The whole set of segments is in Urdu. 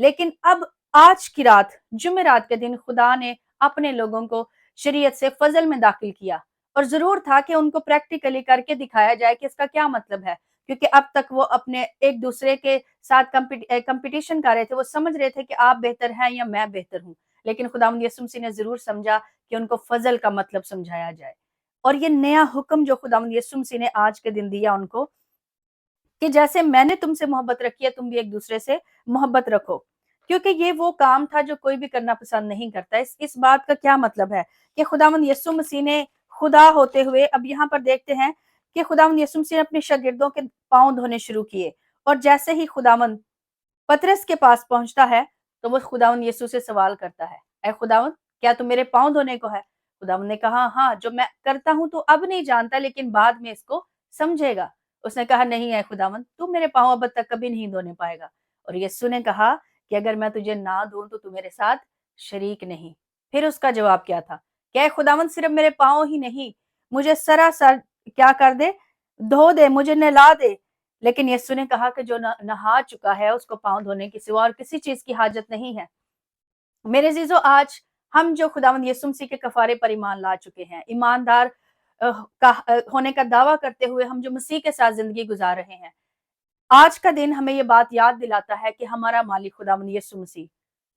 لیکن اب آج کی رات جمعرات کے دن خدا نے اپنے لوگوں کو شریعت سے فضل میں داخل کیا، اور ضرور تھا کہ ان کو پریکٹیکلی کر کے دکھایا جائے کہ اس کا کیا مطلب ہے، کیونکہ اب تک وہ اپنے ایک دوسرے کے ساتھ کمپٹیشن کر رہے تھے، وہ سمجھ رہے تھے کہ آپ بہتر ہیں یا میں بہتر ہوں، لیکن خداوند یسوع مسیح نے ضرور سمجھا کہ ان کو فضل کا مطلب سمجھایا جائے۔ اور یہ نیا حکم جو خداوند یسوع مسیح نے آج کے دن دیا ان کو، کہ جیسے میں نے تم سے محبت رکھی ہے تم بھی ایک دوسرے سے محبت رکھو، کیونکہ یہ وہ کام تھا جو کوئی بھی کرنا پسند نہیں کرتا۔ اس بات کا کیا مطلب ہے کہ خداوند یسوع مسیح نے خدا ہوتے ہوئے، اب یہاں پر دیکھتے ہیں کہ خداوند یسوع مسیح نے اپنے شاگردوں کے پاؤں دھونے شروع کیے، اور جیسے ہی خداوند پطرس کے پاس پہنچتا ہے تو وہ خداوند یسوع سے سوال کرتا ہے، اے خداوند کیا تم میرے پاؤں دھونے کو ہے؟ خداوند نے کہا ہاں، جو میں کرتا ہوں تو اب نہیں جانتا، لیکن بعد میں اس کو سمجھے گا۔ اس نے کہا نہیں اے خداوند، تو میرے پاؤں اب تک کبھی نہیں دھونے پائے گا۔ اور یسوع نے کہا کہ اگر میں تجھے نہ دھوں تو تو میرے ساتھ شریک نہیں۔ پھر اس کا جواب کیا تھا کہ اے خداوند صرف میرے پاؤں ہی نہیں، مجھے سراسر کیا کر دے، دھو دے، مجھے نہلا دے۔ لیکن یسوع نے کہا کہ جو نہا چکا ہے اس کو پاؤں دھونے کی سوا اور کسی چیز کی حاجت نہیں ہے۔ میرے عزیزو، آج ہم جو خداوند یسوع مسیح کے کفارے پر ایمان لا چکے ہیں، ایماندار ہونے کا دعویٰ کرتے ہوئے ہم جو مسیح کے ساتھ زندگی گزار رہے ہیں، آج کا دن ہمیں یہ بات یاد دلاتا ہے کہ ہمارا مالک خداوند یسوع مسیح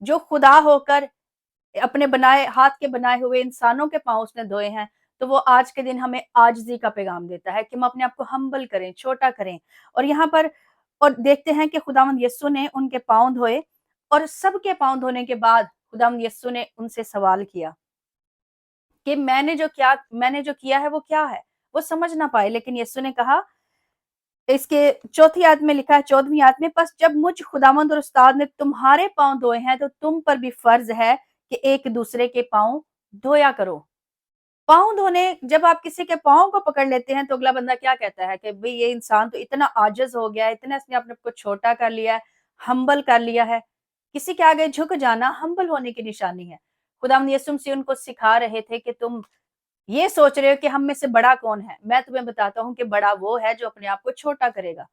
جو خدا ہو کر اپنے ہاتھ کے بنائے ہوئے انسانوں کے پاؤں اس نے دھوئے ہیں، تو وہ آج کے دن ہمیں عاجزی کا پیغام دیتا ہے کہ ہم اپنے آپ کو ہمبل کریں، چھوٹا کریں۔ اور یہاں پر اور دیکھتے ہیں کہ خداوند یسوع نے ان کے پاؤں دھوئے، اور سب کے پاؤں دھونے کے بعد خداوند یسوع نے ان سے سوال کیا کہ میں نے جو کیا ہے وہ کیا ہے؟ وہ سمجھ نہ پائے، لیکن یسوع نے کہا، اس کے چوتھی آیت میں لکھا ہے، 14ویں آیت میں، پس جب مجھ خداوند اور استاد نے تمہارے پاؤں دھوئے ہیں تو تم پر بھی فرض ہے کہ ایک دوسرے کے پاؤں دھویا کرو۔ پاؤں دھونے، جب آپ کسی کے پاؤں کو پکڑ لیتے ہیں تو اگلا بندہ کیا کہتا ہے کہ بھئی یہ انسان تو اتنا عاجز ہو گیا ہے، اتنا اس نے اپنے کو چھوٹا کر لیا ہے، ہمبل کر لیا ہے۔ کسی کے آگے جھک جانا ہمبل ہونے کی نشانی ہے۔ خداوند یسوع مسیح ان کو سکھا رہے تھے کہ تم یہ سوچ رہے ہو کہ ہم میں سے بڑا کون ہے، میں تمہیں بتاتا ہوں کہ بڑا وہ ہے جو اپنے آپ کو چھوٹا کرے گا۔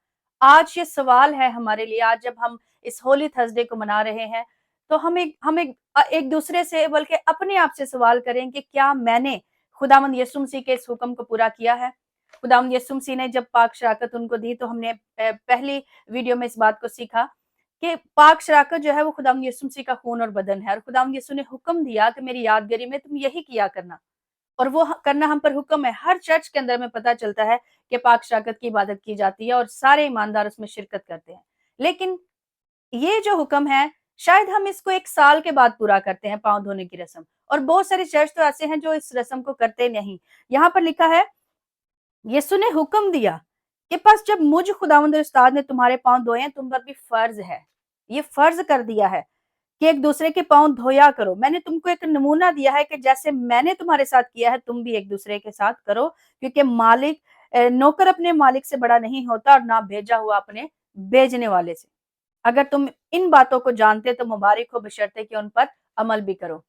آج یہ سوال ہے ہمارے لیے، آج جب ہم اس ہولی تھرسڈے کو منا رہے ہیں تو ہم ایک دوسرے سے بلکہ اپنے آپ سے سوال کریں کہ کیا میں نے خداوند یسوع مسیح کے اس حکم کو پورا کیا ہے؟ خداوند یسوع مسیح نے جب پاک شراکت ان کو دی تو ہم نے پہلی ویڈیو میں اس بات کو سیکھا کہ پاک شراکت جو ہے وہ خداوند یسوع مسیح کا خون اور بدن ہے، اور خداوند یسوع نے حکم دیا کہ میری یادگاری میں تم یہی کیا کرنا، اور وہ کرنا ہم پر حکم ہے۔ ہر چرچ کے اندر میں پتہ چلتا ہے کہ پاک شراکت کی عبادت کی جاتی ہے اور سارے ایماندار اس میں شرکت کرتے ہیں، لیکن یہ جو حکم ہے شاید ہم اس کو ایک سال کے بعد پورا کرتے ہیں، پاؤں دھونے کی رسم، اور بہت سارے چرچ تو ایسے ہیں جو اس رسم کو کرتے نہیں۔ یہاں پر لکھا ہے، یسوع نے حکم دیا کہ پس جب مجھ خداوند اور استاد نے تمہارے پاؤں دھوئے ہیں، تم پر بھی فرض ہے، یہ فرض کر دیا ہے کہ ایک دوسرے کے پاؤں دھویا کرو۔ میں نے تم کو ایک نمونہ دیا ہے کہ جیسے میں نے تمہارے ساتھ کیا ہے تم بھی ایک دوسرے کے ساتھ کرو، کیونکہ نوکر اپنے مالک سے بڑا نہیں ہوتا، اور نہ بھیجا ہوا اپنے بھیجنے والے سے۔ اگر تم ان باتوں کو جانتے تو مبارک ہو، بشرطے کہ ان پر عمل بھی کرو۔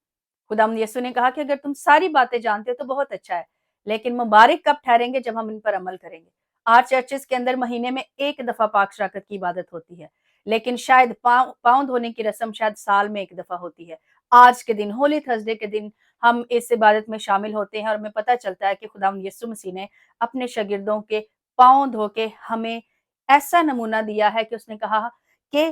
خداوند یسوع نے کہا کہ اگر تم ساری باتیں جانتے تو بہت اچھا ہے، لیکن مبارک کب ٹھہریں گے جب ہم ان پر عمل کریں گے۔ آج چرچز کے اندر مہینے میں ایک دفعہ پاک شراکت کی عبادت ہوتی ہے، لیکن شاید پاؤں دھونے کی رسم شاید سال میں ایک دفعہ ہوتی ہے۔ آج کے دن، ہولی تھرسڈے کے دن، ہم اس عبادت میں شامل ہوتے ہیں، اور ہمیں پتہ چلتا ہے کہ خداوند یسوع مسیح نے اپنے شاگردوں کے پاؤں دھو کے ہمیں ایسا نمونہ دیا ہے کہ اس نے کہا کہ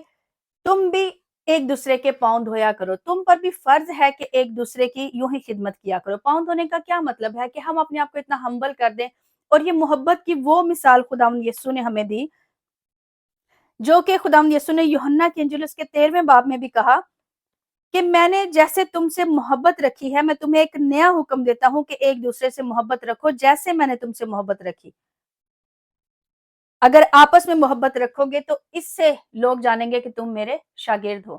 تم بھی ایک دوسرے کے پاؤں دھویا کرو، تم پر بھی فرض ہے کہ ایک دوسرے کی یوں ہی خدمت کیا کرو۔ پاؤں دھونے کا کیا مطلب ہے کہ ہم اپنے آپ کو اتنا ہمبل کر دیں، اور یہ محبت کی وہ مثال خداوند یسوع نے ہمیں دی جو کہ خداوند یسوع نے یوحنا کی انجیل اس کے 13ویں باب میں بھی کہا کہ میں نے جیسے تم سے محبت رکھی ہے، میں تمہیں ایک نیا حکم دیتا ہوں کہ ایک دوسرے سے محبت رکھو جیسے میں نے تم سے محبت رکھی۔ اگر آپس میں محبت رکھو گے تو اس سے لوگ جانیں گے کہ تم میرے شاگرد ہو۔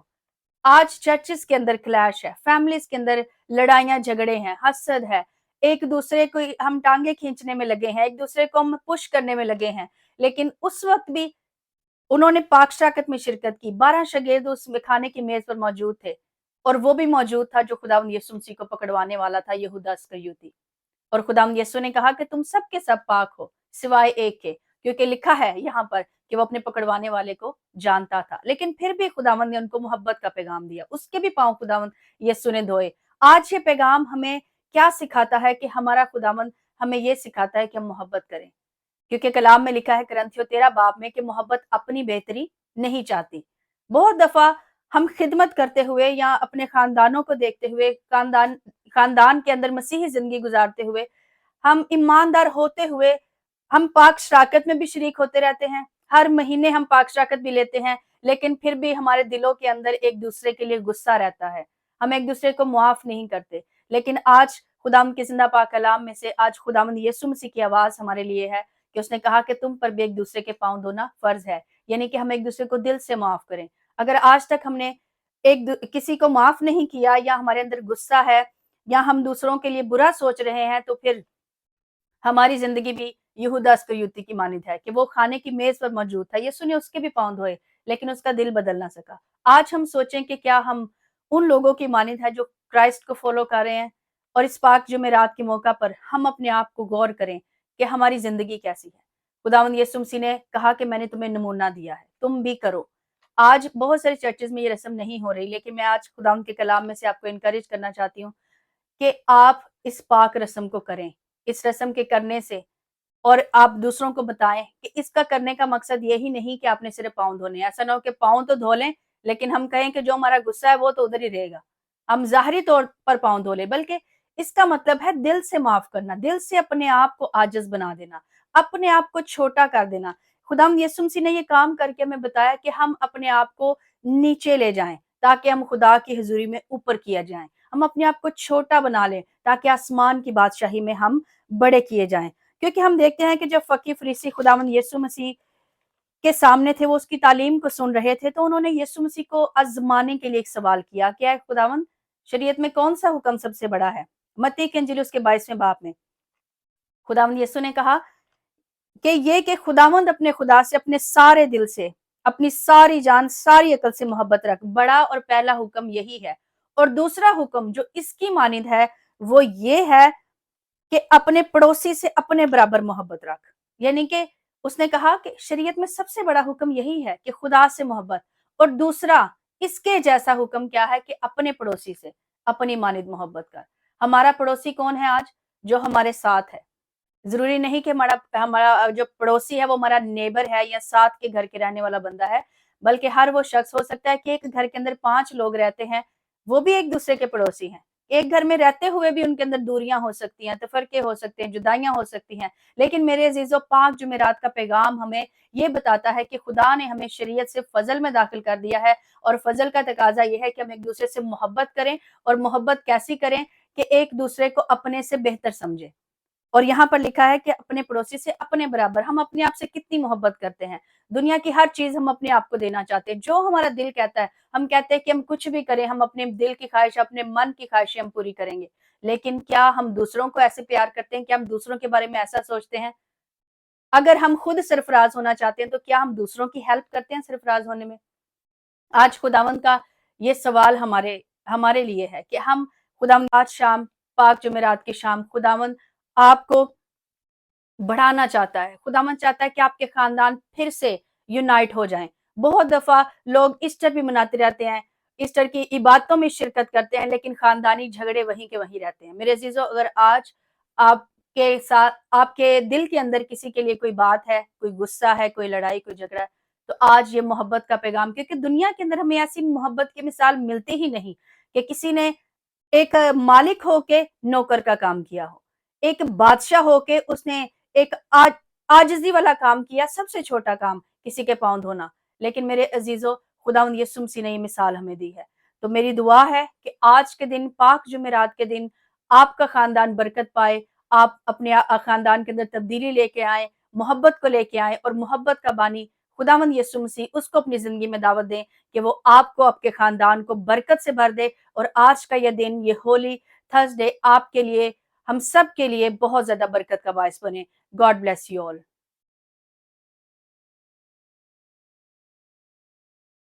آج چرچز کے اندر کلیش ہے، فیملیز کے اندر لڑائیاں جھگڑے ہیں، حسد ہے، ایک دوسرے کو ہم ٹانگیں کھینچنے میں لگے ہیں، ایک دوسرے کو ہم پش کرنے میں لگے ہیں، لیکن اس وقت بھی انہوں نے پاک شراکت میں شرکت کی۔ 12 شاگرد اس کھانے کی میز پر موجود تھے، اور وہ بھی موجود تھا جو خداوند یسوع مسیح کو پکڑوانے والا تھا، یہودا اسکریوتی۔ اور خداوند یسوع نے کہا کہ تم سب کے سب پاک ہو سوائے ایک کے، کیونکہ لکھا ہے یہاں پر کہ وہ اپنے پکڑوانے والے کو جانتا تھا، لیکن پھر بھی خداوند نے ان کو محبت کا پیغام دیا، اس کے بھی پاؤں خداوند یسوع نے دھوئے۔ آج یہ پیغام ہمیں کیا سکھاتا ہے کہ ہمارا خداوند ہمیں یہ سکھاتا ہے کہ ہم محبت کریں، کیونکہ کلام میں لکھا ہے کرنتھیوں 13 باب میں کہ محبت اپنی بہتری نہیں چاہتی۔ بہت دفعہ ہم خدمت کرتے ہوئے یا اپنے خاندانوں کو دیکھتے ہوئے، خاندان کے اندر مسیحی زندگی گزارتے ہوئے، ہم ایماندار ہوتے ہوئے، ہم پاک شراکت میں بھی شریک ہوتے رہتے ہیں، ہر مہینے ہم پاک شراکت بھی لیتے ہیں، لیکن پھر بھی ہمارے دلوں کے اندر ایک دوسرے کے لیے غصہ رہتا ہے، ہم ایک دوسرے کو معاف نہیں کرتے۔ لیکن آج خداوند کے زندہ پاک کلام میں سے آج خداوند یسوع مسیح کی آواز ہمارے لیے ہے کہ اس نے کہا کہ تم پر بھی ایک دوسرے کے پاؤں دھونا فرض ہے، یعنی کہ ہم ایک دوسرے کو دل سے معاف کریں۔ اگر آج تک ہم نے کسی کو معاف نہیں کیا، یا ہمارے اندر غصہ ہے، یا ہم دوسروں کے لیے برا سوچ رہے ہیں، تو پھر ہماری زندگی بھی یہودا اسکریوتی کی مانند ہے کہ وہ کھانے کی میز پر موجود تھا، یسوع نے اس کے بھی پاؤں دھوئے، لیکن اس کا دل بدل نہ سکا۔ آج ہم سوچیں کہ کیا ہم ان لوگوں کی مانند ہے جو کرائسٹ کو فالو کر رہے ہیں، اور اس پاک جمعرات کے موقع پر ہم اپنے آپ کو غور کریں کہ ہماری زندگی کیسی ہے۔ خداوند یسوع مسیح نے کہا کہ میں نے تمہیں نمونہ دیا ہے، تم بھی کرو۔ آج بہت ساری چرچز میں یہ رسم نہیں ہو رہی، لیکن میں آج خداوند کے کلام میں سے آپ کو انکریج کرنا چاہتی ہوں کہ آپ اس پاک رسم کو کریں۔ اس رسم کے کرنے سے، اور آپ دوسروں کو بتائیں کہ اس کا کرنے کا مقصد یہی نہیں کہ آپ نے صرف پاؤں دھونے ہیں۔ ایسا نہ ہو کہ پاؤں تو دھو لیں، لیکن ہم کہیں کہ جو ہمارا غصہ ہے وہ تو ادھر ہی رہے گا، ہم ظاہری طور پر پاؤں دھو لیں، بلکہ اس کا مطلب ہے دل سے معاف کرنا، دل سے اپنے آپ کو عاجز بنا دینا، اپنے آپ کو چھوٹا کر دینا۔ خداوند یسوع مسیح نے یہ کام کر کے ہمیں بتایا کہ ہم اپنے آپ کو نیچے لے جائیں تاکہ ہم خدا کی حضوری میں اوپر کیا جائیں، ہم اپنے آپ کو چھوٹا بنا لیں تاکہ آسمان کی بادشاہی میں ہم بڑے کیے جائیں۔ کیونکہ ہم دیکھتے ہیں کہ جب فقی فریسی خداوند یسوع مسیح کے سامنے تھے، وہ اس کی تعلیم کو سن رہے تھے، تو انہوں نے یسوع مسیح کو آزمانے کے لیے ایک سوال کیا، کیا ہے خداوند، شریعت میں کون سا حکم سب سے بڑا ہے؟ متی کی انجیل اس کے 22ویں باب میں خداوند یسوع نے کہا کہ یہ کہ خداوند اپنے خدا سے اپنے سارے دل سے، اپنی ساری جان، ساری عقل سے محبت رکھ، بڑا اور پہلا حکم یہی ہے۔ اور دوسرا حکم جو اس کی مانند ہے وہ یہ ہے کہ اپنے پڑوسی سے اپنے برابر محبت رکھ۔ یعنی کہ اس نے کہا کہ شریعت میں سب سے بڑا حکم یہی ہے کہ خدا سے محبت، اور دوسرا اس کے جیسا حکم کیا ہے کہ اپنے پڑوسی سے اپنی مانند محبت کر۔ ہمارا پڑوسی کون ہے آج؟ جو ہمارے ساتھ ہے۔ ضروری نہیں کہ ہمارا جو پڑوسی ہے وہ ہمارا نیبر ہے یا ساتھ کے گھر کے رہنے والا بندہ ہے، بلکہ ہر وہ شخص ہو سکتا ہے کہ ایک گھر کے اندر 5 لوگ رہتے ہیں، وہ بھی ایک دوسرے کے پڑوسی ہیں۔ ایک گھر میں رہتے ہوئے بھی ان کے اندر دوریاں ہو سکتی ہیں، تفرقے ہو سکتے ہیں، جدائیاں ہو سکتی ہیں، لیکن میرے عزیزو، پاک جمعرات کا پیغام ہمیں یہ بتاتا ہے کہ خدا نے ہمیں شریعت سے فضل میں داخل کر دیا ہے، اور فضل کا تقاضا یہ ہے کہ ہم ایک دوسرے سے محبت کریں، اور محبت کیسی کریں کہ ایک دوسرے کو اپنے سے بہتر سمجھیں۔ اور یہاں پر لکھا ہے کہ اپنے پڑوسی سے اپنے برابر۔ ہم اپنے آپ سے کتنی محبت کرتے ہیں؟ دنیا کی ہر چیز ہم اپنے آپ کو دینا چاہتے ہیں، جو ہمارا دل کہتا ہے ہم کہتے ہیں کہ ہم کچھ بھی کریں، ہم اپنے دل کی خواہش، اپنے من کی خواہشیں ہم پوری کریں گے، لیکن کیا ہم دوسروں کو ایسے پیار کرتے ہیں؟ کیا ہم دوسروں کے بارے میں ایسا سوچتے ہیں؟ اگر ہم خود سرفراز ہونا چاہتے ہیں تو کیا ہم دوسروں کی ہیلپ کرتے ہیں سرفراز ہونے میں؟ آج خداوند کا یہ سوال ہمارے لیے ہے کہ ہم خداوند، آج شام، پاک جمعرات کی شام، خداوند آپ کو بڑھانا چاہتا ہے۔ خداوند چاہتا ہے کہ آپ کے خاندان پھر سے یونائٹ ہو جائیں۔ بہت دفعہ لوگ ایسٹر بھی مناتے رہتے ہیں، ایسٹر کی عبادتوں میں شرکت کرتے ہیں، لیکن خاندانی جھگڑے وہیں کے وہیں رہتے ہیں۔ میرے عزیزو، اگر آج آپ کے ساتھ، آپ کے دل کے اندر کسی کے لیے کوئی بات ہے، کوئی غصہ ہے، کوئی لڑائی، کوئی جھگڑا ہے، تو آج یہ محبت کا پیغام، کیونکہ دنیا کے اندر ہمیں ایسی محبت کی مثال ملتی ہی نہیں کہ کسی نے ایک مالک ہو کے نوکر کا کام کیا ہو، ایک بادشاہ ہو کے اس نے ایک عاجزی والا کام کیا، سب سے چھوٹا کام کسی کے پاؤں دھونا۔ لیکن میرے عزیزو، خداوند یسوع مسیح نے یہ مثال ہمیں دی ہے۔ تو میری دعا ہے کہ آج کے دن، پاک جمعرات کے دن، آپ کا خاندان برکت پائے، آپ اپنے خاندان کے اندر تبدیلی لے کے آئیں، محبت کو لے کے آئیں، اور محبت کا بانی خداوند یسوع مسیح، اس کو اپنی زندگی میں دعوت دیں کہ وہ آپ کو، آپ کے خاندان کو برکت سے بھر دے، اور آج کا یہ دن، یہ ہولی تھرسڈے، آپ کے لیے، ہم سب کے لیے بہت زیادہ برکت کا باعث بنے۔ God bless you all.